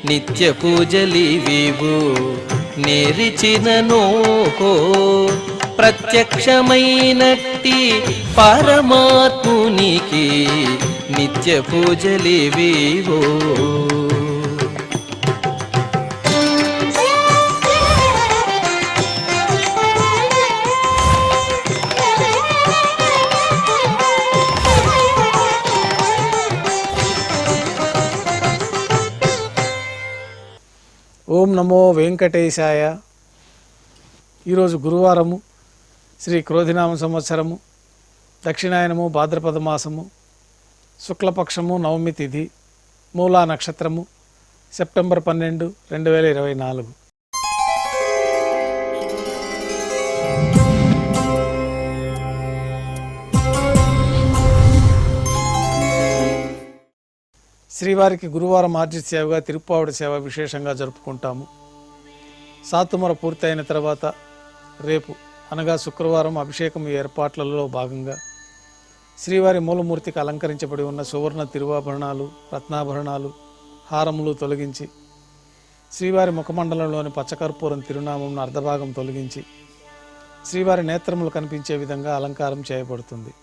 నిత్య పూజలివివు నేరిచిననో ప్రత్యక్షమైనట్టి పరమాత్మునికి నిత్య పూజలివివో. ఓం నమో వెంకటేశాయ. ఈరోజు గురువారము, శ్రీ క్రోధినామ సంవత్సరము, దక్షిణాయనము, భాద్రపద మాసము, శుక్లపక్షము, నవమి తిథి, మూలా నక్షత్రము, సెప్టెంబర్ 12, 2024. శ్రీవారికి గురువారం ఆర్జిత సేవగా తిరుప్పావడి సేవ విశేషంగా జరుపుకుంటాము. సాతుమర పూర్తయిన తర్వాత రేపు అనగా శుక్రవారం అభిషేకం ఏర్పాట్లలో భాగంగా శ్రీవారి మూలమూర్తికి అలంకరించబడి ఉన్న సువర్ణ తిరువాభరణాలు, రత్నాభరణాలు, హారములు తొలగించి శ్రీవారి ముఖమండలంలోని పచ్చకర్పూరం తిరునామంను అర్ధభాగం తొలగించి శ్రీవారి నేత్రములు కనిపించే విధంగా అలంకారం చేయబడుతుంది.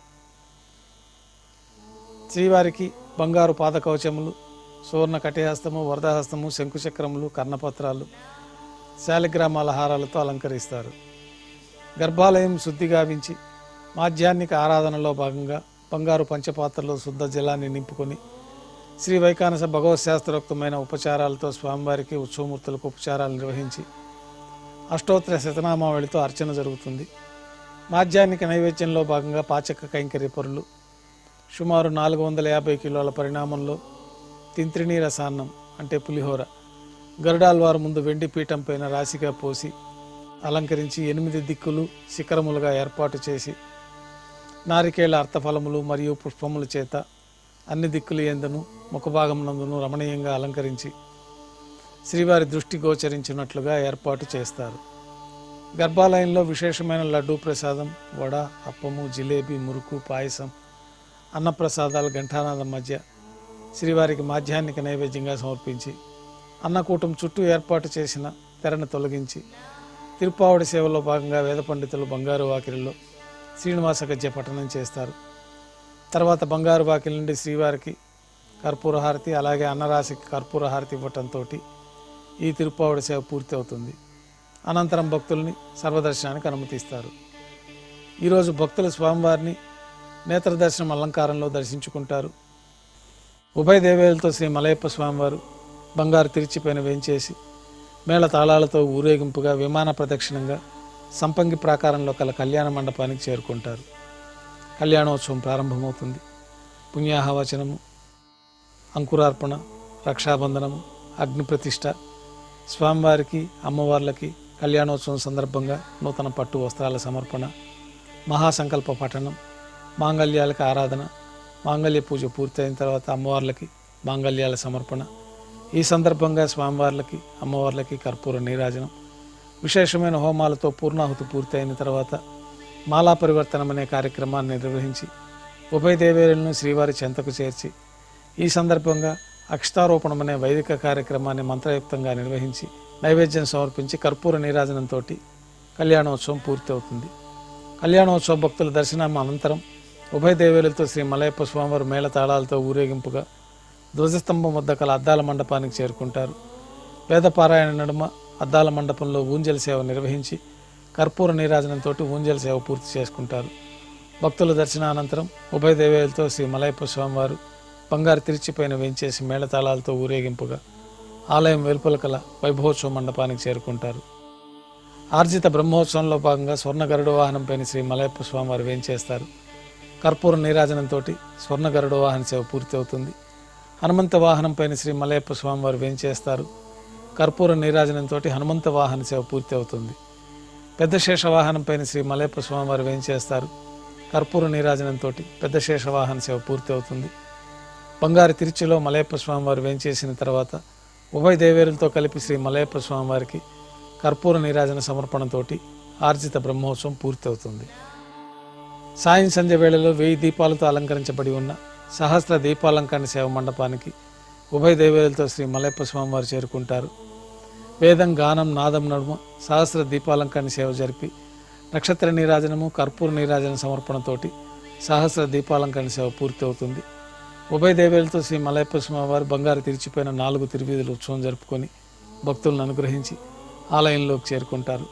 శ్రీవారికి బంగారు పాదకవచములు, సువర్ణ కటిహస్తము, వరదహస్తము, శంకుచక్రములు, కర్ణపత్రాలు, శాలిగ్రామాల హారాలతో అలంకరిస్తారు. గర్భాలయం శుద్ధి గావించి మాధ్యాహ్నిక ఆరాధనలో భాగంగా బంగారు పంచపాత్రలో శుద్ధ జలాన్ని నింపుకొని శ్రీ వైకానస భగవత్ శాస్త్రోక్తమైన ఉపచారాలతో స్వామివారికి ఉత్సవమూర్తులకు ఉపచారాలు నిర్వహించి అష్టోత్తర శతనామావళితో అర్చన జరుగుతుంది. మాధ్యాహ్నిక నైవేద్యంలో భాగంగా పాచక కైంకర్య పరులు సుమారు 450 కిలోల పరిణామంలో తింత్రిణీ రసాన్నం అంటే పులిహోర గరుడాల్వారు ముందు వెండి పీఠం పైన రాశిగా పోసి అలంకరించి 8 దిక్కులు శిఖరములుగా ఏర్పాటు చేసి నారికేళ అర్థఫలములు మరియు పుష్పముల చేత అన్ని దిక్కులు ఎందును ముఖభాగం నందును రమణీయంగా అలంకరించి శ్రీవారి దృష్టి గోచరించినట్లుగా ఏర్పాటు చేస్తారు. గర్భాలయంలో విశేషమైన లడ్డూ ప్రసాదం, వడ, అప్పము, జిలేబీ, మురుకు, పాయసం, అన్నప్రసాదాలు ఘంటానాదం మధ్య శ్రీవారికి మాధ్యాహ్నిక నైవేద్యంగా సమర్పించి అన్నకూటం చుట్టూ ఏర్పాటు చేసిన తెరను తొలగించి తిరుప్పావడి సేవలో భాగంగా వేద పండితులు బంగారు వాకిలిలో శ్రీనివాస గద్య పఠనం చేస్తారు. తర్వాత బంగారు వాకిలి నుండి శ్రీవారికి కర్పూరహారతి, అలాగే అన్నరాశికి కర్పూరహారతి ఇవ్వటంతో ఈ తిరుప్పావడి సేవ పూర్తి అవుతుంది. అనంతరం భక్తుల్ని సర్వదర్శనానికి అనుమతిస్తారు. ఈరోజు భక్తులు స్వామివారిని నేత్రదర్శనం అలంకారంలో దర్శించుకుంటారు. ఉభయ దేవేలతో శ్రీ మలయప్ప స్వామివారు బంగారు తిరిచిపైన వేంచేసి మేళ తాళాలతో ఊరేగింపుగా విమాన ప్రదక్షిణంగా సంపంగి ప్రాకారంలో కల కళ్యాణ మండపానికి చేరుకుంటారు. కళ్యాణోత్సవం ప్రారంభమవుతుంది. పుణ్యాహవచనము, అంకురార్పణ, రక్షాబంధనము, అగ్నిప్రతిష్ఠ, స్వామివారికి అమ్మవార్లకి కళ్యాణోత్సవం సందర్భంగా నూతన పట్టు వస్త్రాల సమర్పణ, మహాసంకల్ప పఠనం, మాంగళ్యాలకు ఆరాధన, మాంగళ్య పూజ పూర్తయిన తర్వాత అమ్మవార్లకి మాంగళ్యాల సమర్పణ. ఈ సందర్భంగా స్వామివార్లకి అమ్మవార్లకి కర్పూర నీరాజనం, విశేషమైన హోమాలతో పూర్ణాహుతి పూర్తయిన తర్వాత మాలా పరివర్తనం అనే కార్యక్రమాన్ని నిర్వహించి ఉభయ దేవేరులను శ్రీవారి చెంతకు చేర్చి ఈ సందర్భంగా అక్షతారోపణం అనే వైదిక కార్యక్రమాన్ని మంత్రయుక్తంగా నిర్వహించి నైవేద్యం సమర్పించి కర్పూర నీరాజనంతో కళ్యాణోత్సవం పూర్తి అవుతుంది. కళ్యాణోత్సవ భక్తుల దర్శనం అనంతరం ఉభయ దేవేలతో శ్రీ మలయప్ప స్వామివారు మేళ తాళాలతో ఊరేగింపుగా ధ్వజస్తంభం వద్ద కల అద్దాల మండపానికి చేరుకుంటారు. వేదపారాయణ నడుమ అద్దాల మండపంలో ఊంజల్ సేవ నిర్వహించి కర్పూర నీరాజనంతో ఊంజల్ సేవ పూర్తి చేసుకుంటారు. భక్తుల దర్శనానంతరం ఉభయ దేవేలతో శ్రీ మలయప్ప స్వామివారు బంగారు తిరిచిపైన వేంచేసి మేళతాళాలతో ఊరేగింపుగా ఆలయం వెలుపల కల వైభవోత్సవ మండపానికి చేరుకుంటారు. ఆర్జిత బ్రహ్మోత్సవంలో భాగంగా స్వర్ణ గరుడ వాహనంపైన శ్రీ మలయప్ప స్వామివారు వేంచేస్తారు. కర్పూర నీరాజనంతో స్వర్ణ గరుడ వాహన సేవ పూర్తి అవుతుంది. హనుమంత వాహనంపైన శ్రీ మలయప్ప స్వామివారు వేంచేస్తారు. కర్పూర నీరాజనంతో హనుమంత వాహన సేవ పూర్తి అవుతుంది. పెద్ద శేష వాహనంపైన శ్రీ మలయప్ప స్వామివారు వేంచేస్తారు. కర్పూర నీరాజనంతో పెద్ద శేష వాహన సేవ పూర్తి అవుతుంది. బంగారు తిరుచిలో మలయప్ప స్వామివారు వేంచేసిన తర్వాత ఉభయ దేవేరులతో కలిపి శ్రీ మలయప్ప స్వామివారికి కర్పూర నీరాజన సమర్పణతోటి ఆర్జిత బ్రహ్మోత్సవం పూర్తి అవుతుంది. సాయం సంధ్య వేళలో 1000 దీపాలతో అలంకరించబడి ఉన్న సహస్ర దీపాలంకరణ సేవ మండపానికి ఉభయ దేవేలతో శ్రీ మలయప్ప స్వామివారు చేరుకుంటారు. వేదం, గానం, నాదం నడుమ సహస్ర దీపాలంకరణ సేవ జరిపి నక్షత్ర నీరాజనము, కర్పూర నీరాజన సమర్పణతోటి సహస్ర దీపాలంకరణ సేవ పూర్తి అవుతుంది. ఉభయ దేవేలతో శ్రీ మలయప్ప స్వామివారు బంగారు తిరిచిపోయిన 4 తిరువీధుల ఉత్సవం జరుపుకొని భక్తులను అనుగ్రహించి ఆలయంలోకి చేరుకుంటారు.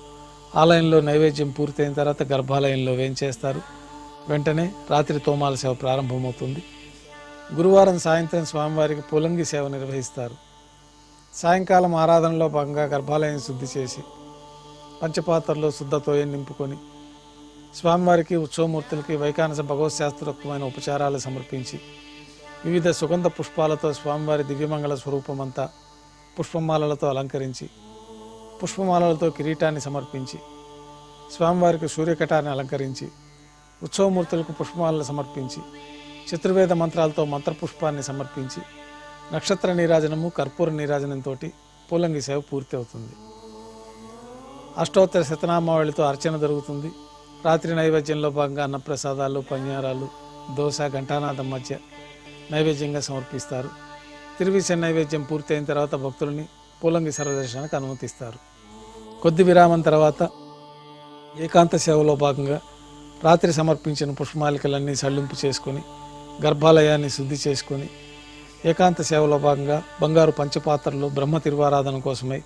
ఆలయంలో నైవేద్యం పూర్తయిన తర్వాత గర్భాలయంలో వేంచేస్తారు. వెంటనే రాత్రి తోమాల సేవ ప్రారంభమవుతుంది. గురువారం సాయంత్రం స్వామివారికి పులంగి సేవ నిర్వహిస్తారు. సాయంకాలం ఆరాధనలో భాగంగా గర్భాలయం శుద్ధి చేసి పంచపాత్రలో శుద్ధతోయం నింపుకొని స్వామివారికి, ఉత్సవమూర్తులకి వైకానస భగవశాస్త్రోక్తమైన ఉపచారాలు సమర్పించి వివిధ సుగంధ పుష్పాలతో స్వామివారి దివ్యమంగళ స్వరూపమంతా పుష్పమాలలతో అలంకరించి పుష్పమాలలతో కిరీటాన్ని సమర్పించి స్వామివారికి సూర్యకటాన్ని అలంకరించి ఉత్సవమూర్తులకు పుష్పమాలను సమర్పించి చతుర్వేద మంత్రాలతో మంత్రపుష్పాన్ని సమర్పించి నక్షత్ర నీరాజనము, కర్పూర నీరాజనంతో పూలంగి సేవ పూర్తి అవుతుంది. అష్టోత్తర శతనామావళితో అర్చన జరుగుతుంది. రాత్రి నైవేద్యంలో భాగంగా అన్నప్రసాదాలు, పన్యారాలు, దోశ, ఘంటానాదం మధ్య నైవేద్యంగా సమర్పిస్తారు. తిరువిసె నైవేద్యం పూర్తయిన తర్వాత భక్తులని పూలంగి సర్వదర్శనానికి అనుమతిస్తారు. కొద్ది విరామం తర్వాత ఏకాంత సేవలో భాగంగా రాత్రి సమర్పించిన పుష్పమాలికలన్నీ సళ్ళింపు చేసుకొని గర్భాలయాన్ని శుద్ధి చేసుకొని ఏకాంత సేవలో భాగంగా బంగారు పంచపాత్రలో బ్రహ్మ తిరువారాధన కోసమై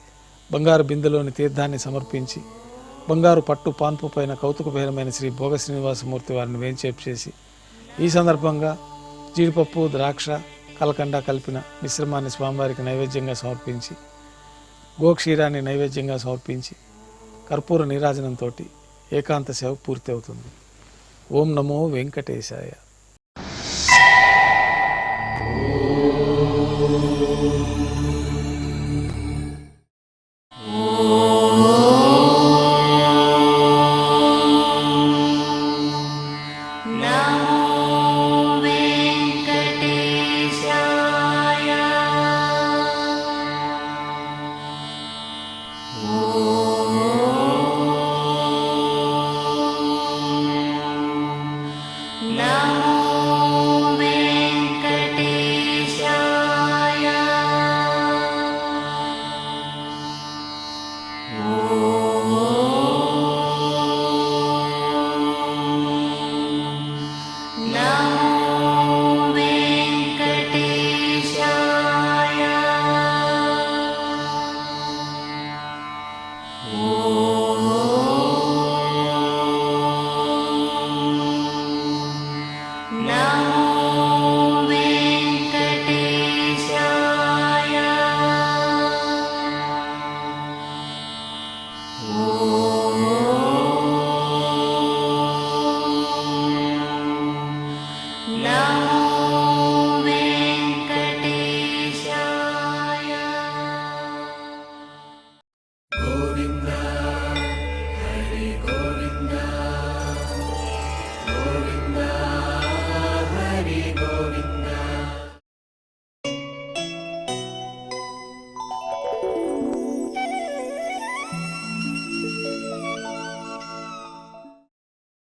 బంగారు బిందెలోని తీర్థాన్ని సమర్పించి బంగారు పట్టు పాన్పు పైన కౌతుకభైరమైన శ్రీ భోగ శ్రీనివాసమూర్తి వారిని వేంచేపు చేసి ఈ సందర్భంగా జీడిపప్పు, ద్రాక్ష, కలకండ కలిపిన మిశ్రమాన్ని స్వామివారికి నైవేద్యంగా సమర్పించి గోక్షీరాన్ని నైవేద్యంగా సమర్పించి కర్పూర నీరాజనంతో ఏకాంత సేవ పూర్తి అవుతుంది. ఓం నమో వెంకటేశాయ.